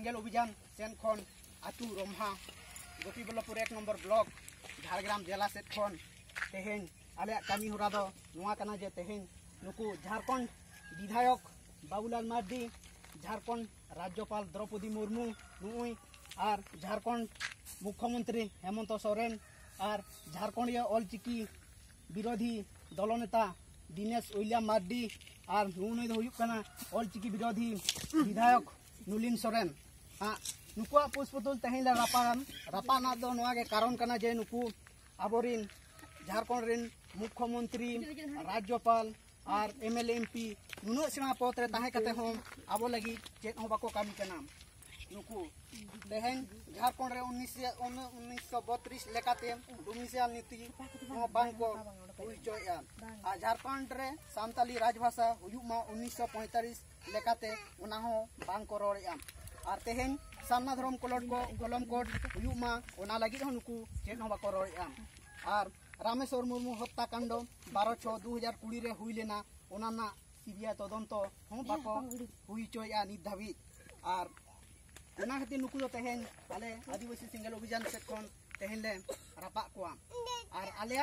single अभियान सेन खन आतु रमहा Gopiballavpur 1 number block Jhargram जिला सेट खन तेहेन आले कामी होरा दो नोआ कना जे तेहेन नुकु झारखंड विधायक बाबूलाल मार्डी, झारखंड राज्यपाल द्रौपदी मुर्मू नुई और झारखंड मुख्यमंत्री हेमंत सोरेन और झारखंड ऑलचिकी विरोधी दल नेता दिनेश उइलियाम मार्डी और नुई ऑलचिकी विरोधी विधायक नुलिन सोरेन नुकुआ पुष्पतुल तेहेन रापाना दो नोआ के कारण कना जे नुकु आबोरिन झारखंड रेन मुख्यमंत्री राज्यपाल और एमएलए एमपी नुना सेना पद रे ताहे कते हम आबो लगी चेत हो बाको कामी कना नुकु तेहेन झारखंड रे 1932 लेकाते डोमिसाइल नीति बांको हुइचोया आ झारखंड रे सांताली राजभाषा हुयुमा 1945 लेकाते ओना हो बांको रोड़या और तेहेन सामना धर्म कलम कोड हुयुमा ओना लगी हो नुकु चेत हो बाको रोड़या और रामेश्वर मुर्मू हत्याकांड 12/6/2020 रे हुई लेना ओना सीबीआई तदंत हम बाको हुई चोया नित धाबी और ओना खातिर नुकु दो तेहेन आले आदिवासी सिंगल अभियान सेट खन तेहेन ले रापा कोआ और आले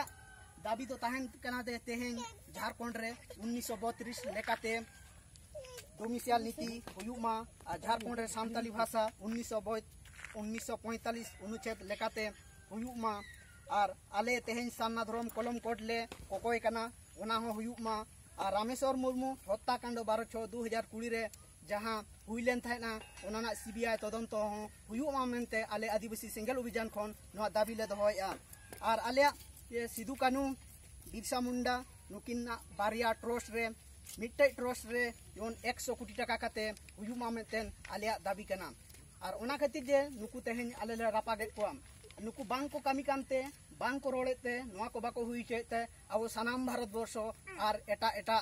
दाबी तो ताहेन कना दे तेहेन झारखंड रे 1932 लेकाते डोमिसाइल नीति हुयुमा और झारखंड रे सांताली भाषा 1945 अनुच्छेद लेकाते हुयुमा और आले तेहेन सामना धर्म कलम कोड ले कोकोय कना ओना हो हुयुमा और रामेश्वर मुर्मू हत्याकांड 12/6/2020 रे जहां हुईलेन थाना ओना सीबीआई तदंत हो हुयुमा मेनते आले आदिवासी सिंगल अभियान खन नोआ दाबी ले दोहया और आले ये सिदु कानू बिरसा मुंडा नुकिन बारिया ट्रस्ट रे मिट्टे ट्रस्ट रे जोन 100 कोटी टाका काते हुयुमा मेनतेन आले दाबी कना और ओना खातिर जे नुकु तेहेन आले ले रापा गेट कोम नुकु बांग को कामी कामते बांग को रोड़ेते नोआ को बाको हुई चेते अब सानाम भारत वर्ष और एटा एटा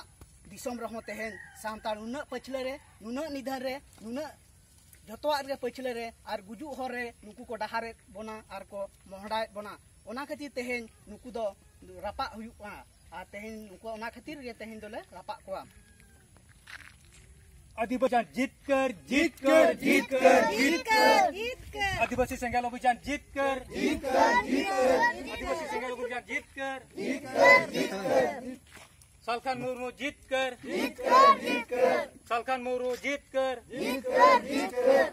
दिसम रहो तेहेन सानताल नुना पछले रे नुना निधर रे नुना जतोआ रे पछले रे और गुजु हर रे नुकु को डहारे बना और को मोहडाय बना ओना खातिर तेहेन नुकु दो रापा हुयुआ आ तेहेन नुकु ओना खातिर रे तेहेन दोले रापा कोआ आदिवासी जीत कर जीत कर जीत कर जीत कर जीत कर आदिवासी सिंगल अभियान जीत कर जीत कर जीत कर आदिवासी सिंगल अभियान जीत कर जीत कर जीत कर सालखान मुर्मू जीत कर जीत कर जीत कर सालखान मुर्मू जीत कर जीत कर जीत कर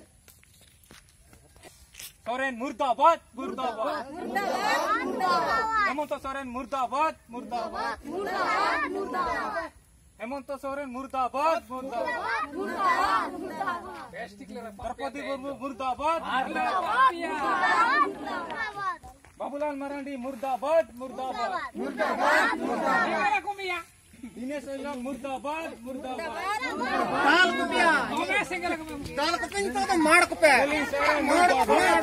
सोरेन मुर्दाबाद मुर्दाबाद मुर्दाबाद मुर्दाबाद हेमंत सोरेन मुर्दाबाद मुर्दाबाद मुर्दाबाद मुर्दाबाद हेमंत सोरेन मुर्दाबाद मुर्दाबाद मुर्दाबाद मुर्दाबाद द्रौपदी मुर्मू मुर्दाबाद मुर्दाबाद बाबूलाल मरांडी मुर्दाबाद मुर्दाबाद मुर्दाबाद मुर्दाबाद दिनेश उइलियाम मुर्दाबाद मुर्दाबाद ताल कुपिया ओमे सिंगल ताल कुपिंग तो मार कुपे मुर्दाबाद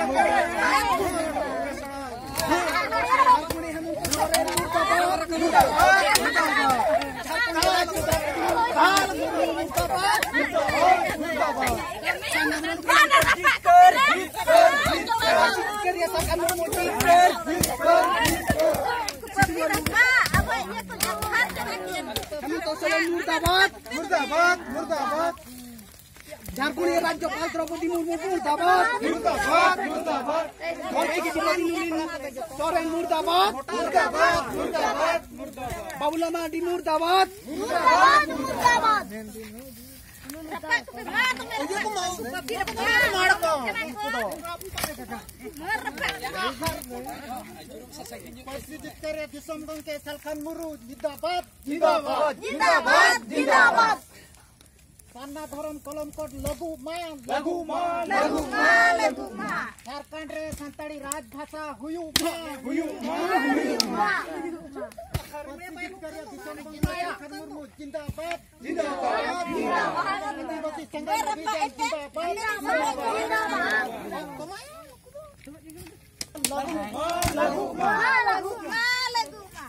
मुर्दाबाद मुर्दाबाद झारखंड राज्यपाल द्रौपदी मुर्मू मुर्दाबाद मुर्दाबाद मुर्दाबाद सोरेन मुर्दाबाद मुर्दाबाद मुर्दाबाद बाबूलाल मार्डी मुर्दाबाद मुर्दाबाद मुर्दाबाद दिसम गंके सालखान मुर्मू जिंदाबाद जिंदाबाद जिंदाबाद जिंदाबाद सामना धर्म कलम कोड लघु मा लघु मा लघु मा लघु मा झारखंड रे संताली राजभाषा हुयुमा हुयुमा हुयुमा सालखान मुर्मू जिंदाबाद जिंदाबाद जिंदाबाद आदिवासी संगठन जिंदाबाद लघु मा लघु मा लघु मा लघु मा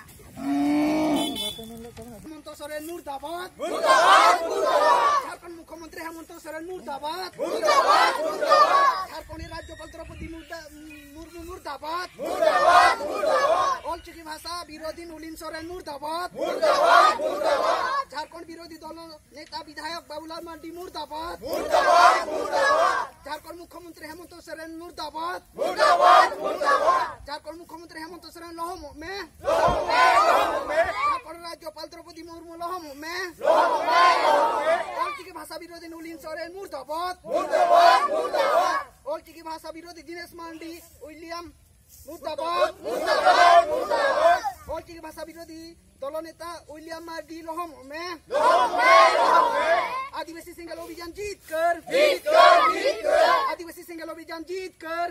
हेमंत सोरेन मुर्दाबाद मुर्दाबाद मुर्दाबाद झारखंड मुख्यमंत्री हेमंत सोरेन मुर्दाबाद मुर्दाबाद मुर्दाबाद झारखंड राज्यपाल द्रौपदी मुर्मू मुर्दाबाद मुर्दाबाद मुर्दाबाद ऑलचिकी भाषा विरोधी नुलिन सोरेन मुर्दाबाद मुर्दाबाद मुर्दाबाद झारखंड विरोधी दल नेता विधायक बाबूलाल मार्डी मुर्दाबाद मुर्दाबाद मुर्दाबाद झारखंड मुख्यमंत्री हेमंत सोरेन मुर्दाबाद झारखंड मुख्यमंत्री हेमंत सोरेन लहम में झारखंड राज्यपाल द्रौपदी मुर्मू लहम में की भाषा विरोधी नुलिन सोरेन मुर्दाबाद की भाषा विरोधी दिनेश मांडी उइलियम मुर्दाबाद की भाषा विरोधी दलनेता उइलियम मार्डी लहम में आदिवासी सिंगल अभियान जीत कर आदिवासी सिंगल अभियान जीत कर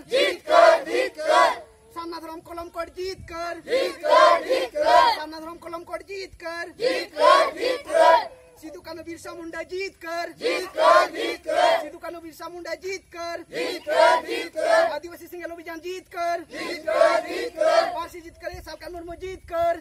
सामना धर्म कलम कोड जीत कर सामना धर्म कलम कोड जीत कर सिद्धू कान्हू बिरसा मुंडा जीत कर सिद्धू कान्हू बिरसा मुंडा जीत कर आदिवासी सिंगल अभियान जीत कर पारसी जीत कर सालका मुर्मू जीत कर